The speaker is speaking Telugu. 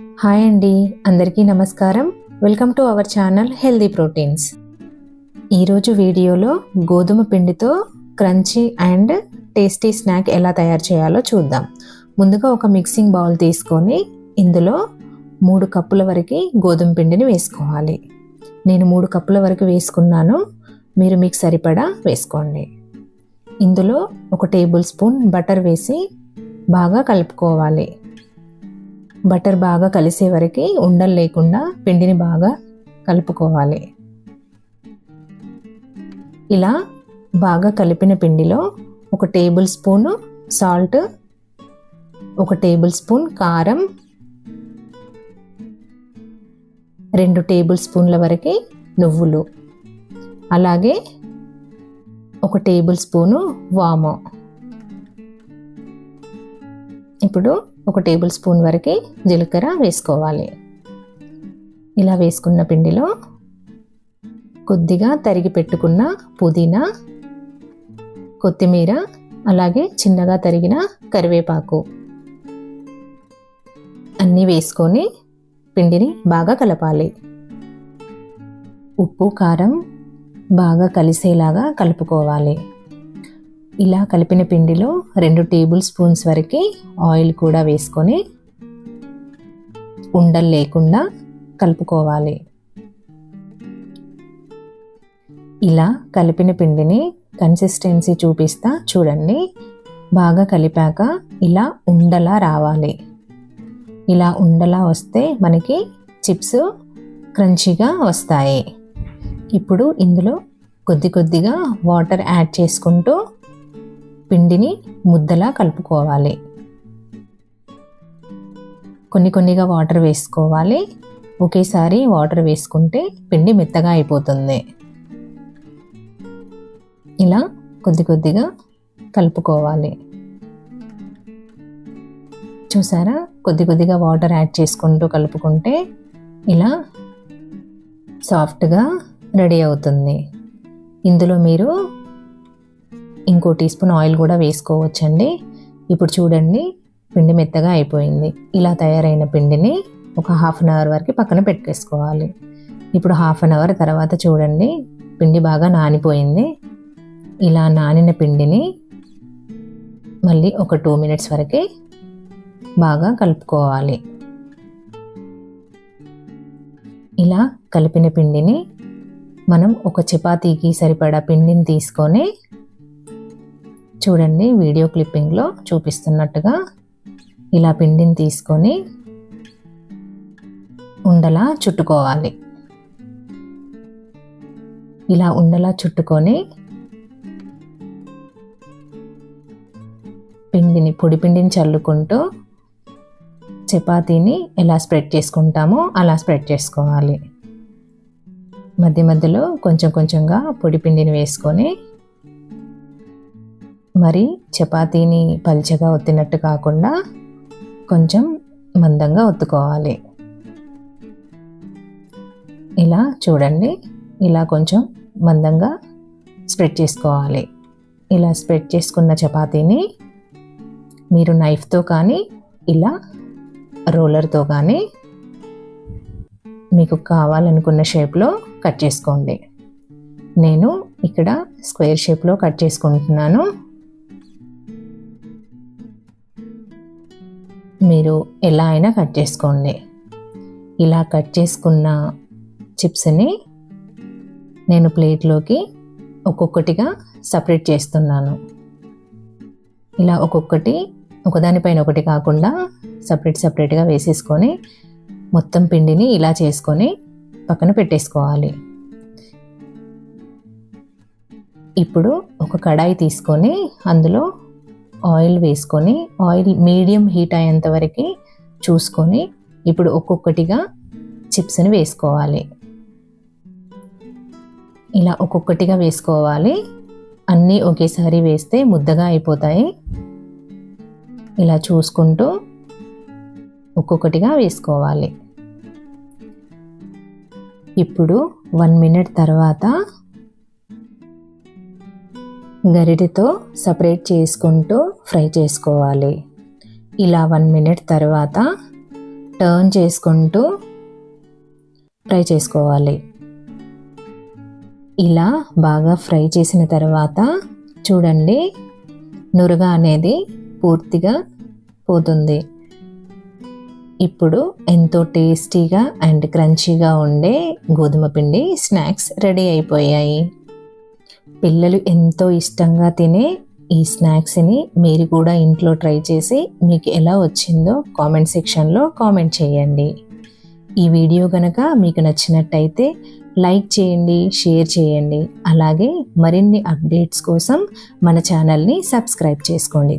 హాయ్ అండి, అందరికీ నమస్కారం. Welcome to our channel healthy proteins. ఈరోజు వీడియోలో గోధుమ పిండితో క్రంచీ అండ్ టేస్టీ స్నాక్ ఎలా తయారు చేయాలో చూద్దాం. ముందుగా ఒక మిక్సింగ్ బౌల్ తీసుకొని ఇందులో 3 కప్పుల వరకు గోధుమ పిండిని వేసుకోవాలి. నేను 3 కప్పుల వరకు వేసుకున్నాను, మీరు మీకు సరిపడా వేసుకోండి. ఇందులో 1 టేబుల్ స్పూన్ బటర్ వేసి బాగా కలుపుకోవాలి. బటర్ బాగా కలిసే వరకు ఉండలు లేకుండా పిండిని బాగా కలుపుకోవాలి. ఇలా బాగా కలిపిన పిండిలో 1 table spoon salt, 1 table spoon కారం, 2 టేబుల్ స్పూన్ల వరకు నువ్వులు, అలాగే 1 టేబుల్ స్పూను వాము. ఇప్పుడు 1 టేబుల్ స్పూన్ వరకు జీలకర్ర వేసుకోవాలి. ఇలా వేసుకున్న పిండిలో కొద్దిగా తరిగి పెట్టుకున్న పుదీనా, కొత్తిమీర, అలాగే చిన్నగా తరిగిన కరివేపాకు అన్నీ వేసుకొని పిండిని బాగా కలపాలి. ఉప్పు, కారం బాగా కలిసేలాగా కలుపుకోవాలి. ఇలా కలిపిన పిండిలో 2 టేబుల్ స్పూన్స్ వరకు ఆయిల్ కూడా వేసుకొని ఉండలు లేకుండా కలుపుకోవాలి. ఇలా కలిపిన పిండిని కన్సిస్టెన్సీ చూపిస్తా చూడండి. బాగా కలిపాక ఇలా ఉండలా రావాలి. ఇలా ఉండలా వస్తే మనకి చిప్స్ క్రంచీగా వస్తాయి. ఇప్పుడు ఇందులో కొద్దిగా వాటర్ యాడ్ చేసుకుంటూ పిండిని ముద్దలా కలుపుకోవాలి. కొన్నిగా వాటర్ వేసుకోవాలి. ఒకేసారి వాటర్ వేసుకుంటే పిండి మెత్తగా అయిపోతుంది. ఇలా కొద్దిగా కలుపుకోవాలి. చూసారా, కొద్దిగా వాటర్ యాడ్ చేసుకుంటూ కలుపుకుంటే ఇలా సాఫ్ట్గా రెడీ అవుతుంది. ఇందులో మీరు ఇంకో టీ స్పూన్ ఆయిల్ కూడా వేసుకోవచ్చండి. ఇప్పుడు చూడండి, పిండి మెత్తగా అయిపోయింది. ఇలా తయారైన పిండిని ఒక హాఫ్ అన్ అవర్ వరకు పక్కన పెట్టేసుకోవాలి. ఇప్పుడు హాఫ్ అన్ అవర్ తర్వాత చూడండి, పిండి బాగా నానిపోయింది. ఇలా నానిన పిండిని మళ్ళీ ఒక 2 మినిట్స్ వరకు బాగా కలుపుకోవాలి. ఇలా కలిపిన పిండిని మనం ఒక చపాతీకి సరిపడా పిండిని తీసుకొని చూడండి, వీడియో క్లిప్పింగ్లో చూపిస్తున్నట్టుగా ఇలా పిండిని తీసుకొని ఉండలా చుట్టుకోవాలి. ఇలా ఉండలా చుట్టుకొని పొడి పిండిని చల్లుకుంటూ చపాతీని ఎలా స్ప్రెడ్ చేసుకుంటామో అలా స్ప్రెడ్ చేసుకోవాలి. మధ్యలో కొంచెంగా పొడి పిండిని వేసుకొని మరి చపాతీని పల్చగా ఒత్తినట్టు కాకుండా కొంచెం మందంగా ఒత్తుకోవాలి. ఇలా చూడండి, ఇలా కొంచెం మందంగా స్ప్రెడ్ చేసుకోవాలి. ఇలా స్ప్రెడ్ చేసుకున్న చపాతీని మీరు నైఫ్తో కానీ ఇలా రోలర్తో కానీ మీకు కావాలనుకున్న షేప్లో కట్ చేసుకోండి. నేను ఇక్కడ స్క్వేర్ షేప్లో కట్ చేసుకుంటున్నాను. మీరు ఎలా అయినా కట్ చేసుకోండి. ఇలా కట్ చేసుకున్న చిప్స్ని నేను ప్లేట్లోకి ఒక్కొక్కటిగా సపరేట్ చేస్తున్నాను. ఇలా ఒక్కొక్కటి ఒకదానిపైన ఒకటి కాకుండా సపరేట్గా వేసేసుకొని మొత్తం పిండిని ఇలా చేసుకొని పక్కన పెట్టేసుకోవాలి. ఇప్పుడు ఒక కడాయి తీసుకొని అందులో ఆయిల్ వేసుకొని ఆయిల్ మీడియం హీట్ అయ్యేంత వరకు చూసుకొని ఇప్పుడు ఒక్కొక్కటిగా చిప్స్ని వేసుకోవాలి. ఇలా ఒక్కొక్కటిగా వేసుకోవాలి. అన్నీ ఒకేసారి వేస్తే ముద్దగా అయిపోతాయి. ఇలా చూసుకుంటూ ఒక్కొక్కటిగా వేసుకోవాలి. ఇప్పుడు 1 మినిట్ తర్వాత గరిటెతో సపరేట్ చేసుకుంటూ ఫ్రై చేసుకోవాలి. ఇలా 1 మినిట్ తర్వాత టర్న్ చేసుకుంటూ ఫ్రై చేసుకోవాలి. ఇలా బాగా ఫ్రై చేసిన తర్వాత చూడండి, నురగ అనేది పూర్తిగా పోతుంది. ఇప్పుడు ఎంతో టేస్టీగా అండ్ క్రంచీగా ఉండే గోధుమ పిండి స్నాక్స్ రెడీ అయిపోయాయి. పిల్లలు ఎంతో ఇష్టంగా తినే ఈ స్నాక్స్ని మీరు కూడా ఇంట్లో ట్రై చేసి మీకు ఎలా వచ్చిందో కామెంట్ సెక్షన్లో కామెంట్ చేయండి. ఈ వీడియో కనుక మీకు నచ్చినట్టయితే లైక్ చేయండి, షేర్ చేయండి. అలాగే మరిన్ని అప్డేట్స్ కోసం మన ఛానల్ని సబ్స్క్రైబ్ చేసుకోండి.